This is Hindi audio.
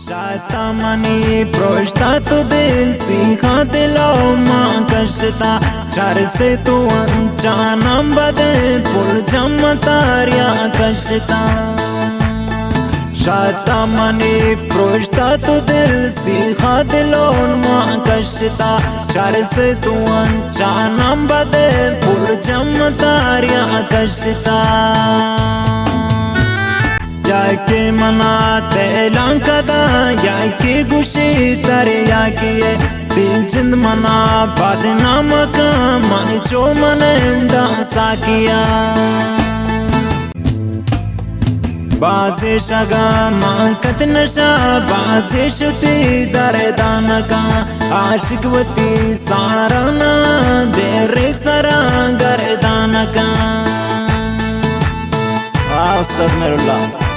शाता मनी प्रोष्टा तो दिल सीखा दिलो माँ कशता चार से तू अंचाना बदे पुल जम तारिया कशता शाता मनी प्रोष्टा तो दिल सीखा दिलो माँ कशता चार से तू अंचाना बदे पुल जम तारिया कशता याके मनाते लंकदा याके गुशी तरे याके दिल जिंद मना बदनाम का मन जो मनंदा साकिया बाजे शगा मांकत नशा बाजे शुति दरदान का आशिकवती साराना देर सरा गर्दान का उस्ताद मेरुल्लाह।